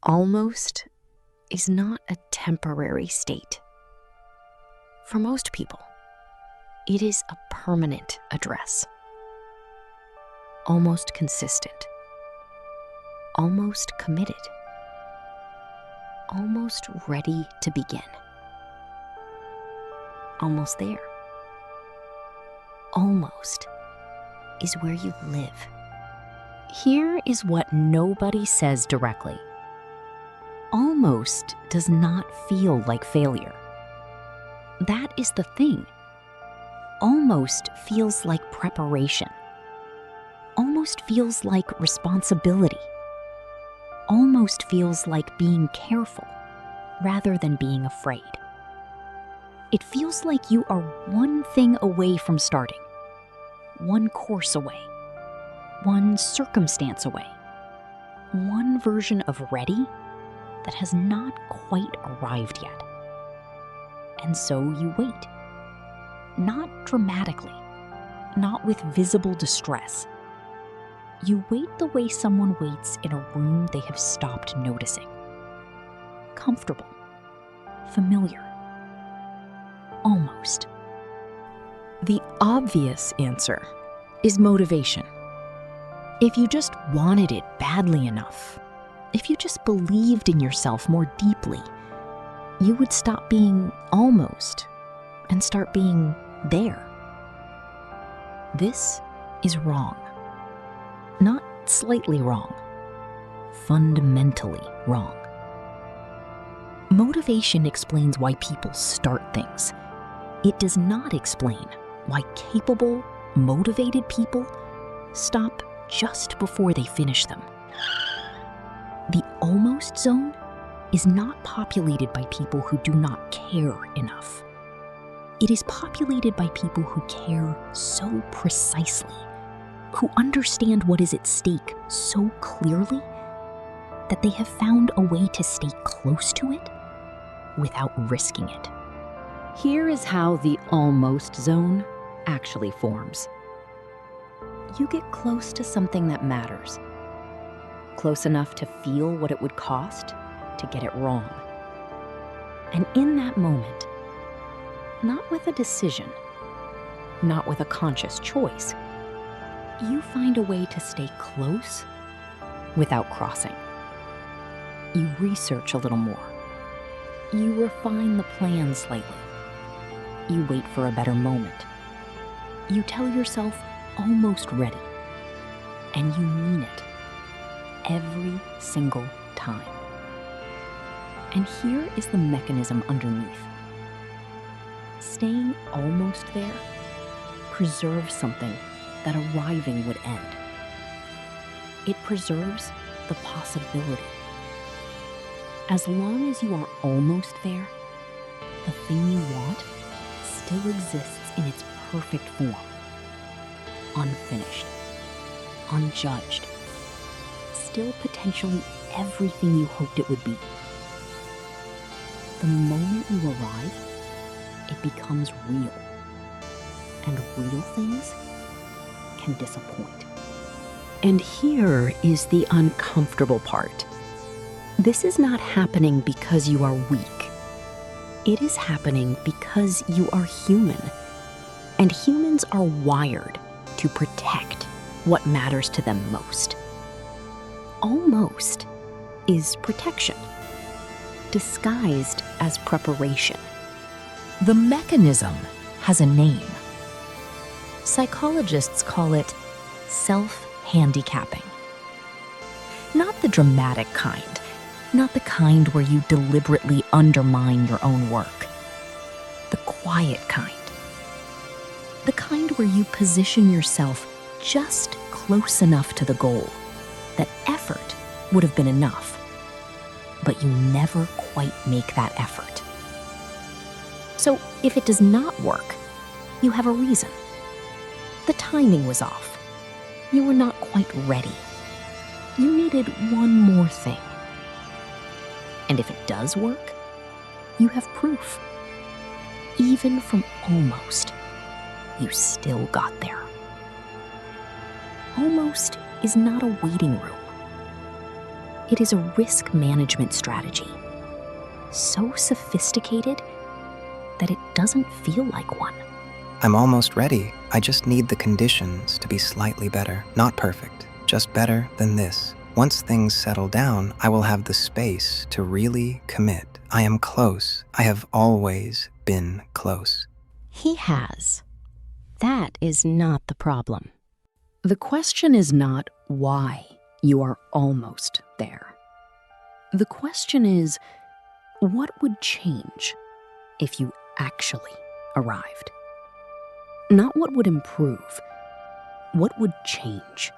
Almost is not a temporary state. For most people, it is a permanent address. Almost consistent. Almost committed. Almost ready to begin. Almost there. Almost is where you live. Here is what nobody says directly. Almost does not feel like failure. That is the thing. Almost feels like preparation. Almost feels like responsibility. Almost feels like being careful rather than being afraid. It feels like you are one thing away from starting, one course away, one circumstance away, one version of ready that has not quite arrived yet. And so you wait. Not dramatically, not with visible distress. You wait the way someone waits in a room they have stopped noticing. Comfortable, familiar, almost. The obvious answer is motivation. If you just wanted it badly enough, if you just believed in yourself more deeply, you would stop being almost and start being there. This is wrong. Not slightly wrong, fundamentally wrong. Motivation explains why people start things. It does not explain why capable, motivated people stop just before they finish them. The almost zone is not populated by people who do not care enough. It is populated by people who care so precisely, who understand what is at stake so clearly that they have found a way to stay close to it without risking it. Here is how the almost zone actually forms. You get close to something that matters, close enough to feel what it would cost to get it wrong. And in that moment, not with a decision, not with a conscious choice, you find a way to stay close without crossing. You research a little more. You refine the plan slightly. You wait for a better moment. You tell yourself almost ready. And you mean it every single time. And here is the mechanism underneath. Staying almost there preserves something that arriving would end. It preserves the possibility. As long as you are almost there, the thing you want still exists in its perfect form. Unfinished, unjudged, still potentially everything you hoped it would be. The moment you arrive, it becomes real. And real things can disappoint. And here is the uncomfortable part. This is not happening because you are weak. It is happening because you are human. And humans are wired to protect what matters to them most. Almost is protection, disguised as preparation. The mechanism has a name. Psychologists call it self-handicapping. Not the dramatic kind, not the kind where you deliberately undermine your own work. The quiet kind. The kind where you position yourself just close enough to the goal that effort would have been enough, but you never quite make that effort. So if it does not work, you have a reason. The timing was off. You were not quite ready. You needed one more thing. And if it does work, you have proof. Even from almost, you still got there. Almost is not a waiting room. It is a risk management strategy, so sophisticated that it doesn't feel like one. I'm almost ready. I just need the conditions to be slightly better. Not perfect, just better than this. Once things settle down, I will have the space to really commit. I am close. I have always been close. He has. That is not the problem. The question is not why you are almost there. The question is, what would change if you actually arrived? Not what would improve, what would change.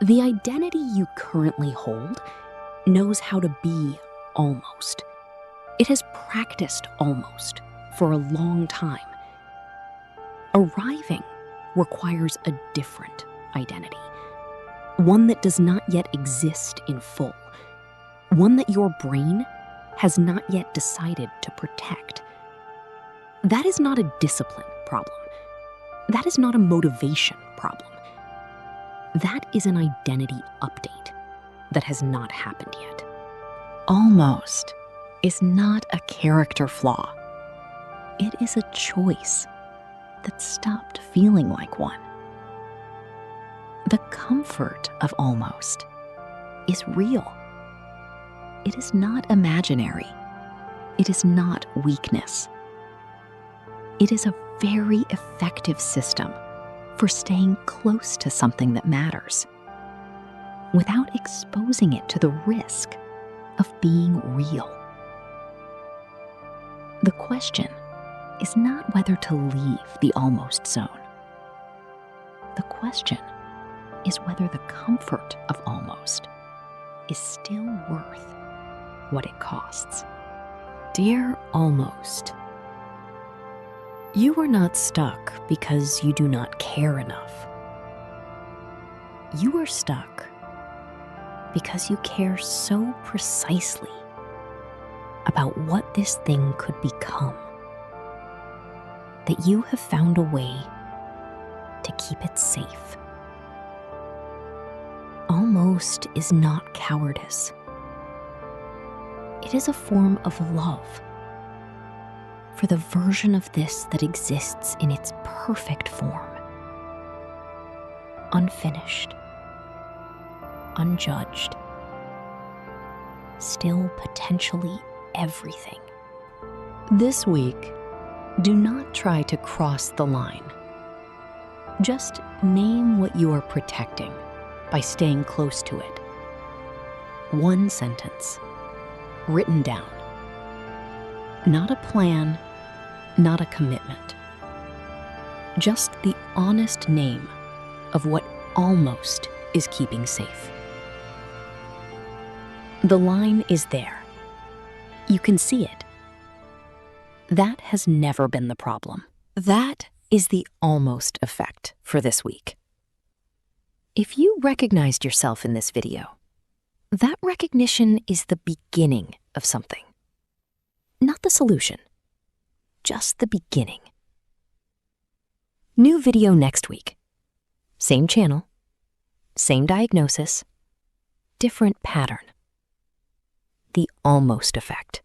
The identity you currently hold knows how to be almost. It has practiced almost for a long time. Arriving requires a different identity, one that does not yet exist in full, one that your brain has not yet decided to protect. That is not a discipline problem. That is not a motivation problem. That is an identity update that has not happened yet. Almost is not a character flaw. It is a choice that stopped feeling like one. The comfort of almost is real. It is not imaginary. It is not weakness. It is a very effective system for staying close to something that matters without exposing it to the risk of being real. The question is not whether to leave the almost zone. The question is whether the comfort of almost is still worth what it costs. Dear Almost, you are not stuck because you do not care enough. You are stuck because you care so precisely about what this thing could become that you have found a way to keep it safe. Almost is not cowardice. It is a form of love for the version of this that exists in its perfect form. Unfinished, unjudged, still potentially everything. This week, do not try to cross the line. Just name what you are protecting by staying close to it. One sentence, written down. Not a plan, not a commitment. Just the honest name of what almost is keeping safe. The line is there. You can see it. That has never been the problem. That is the almost effect for this week. If you recognized yourself in this video, that recognition is the beginning of something. Not the solution, just the beginning. New video next week. Same channel, same diagnosis, different pattern. The almost effect.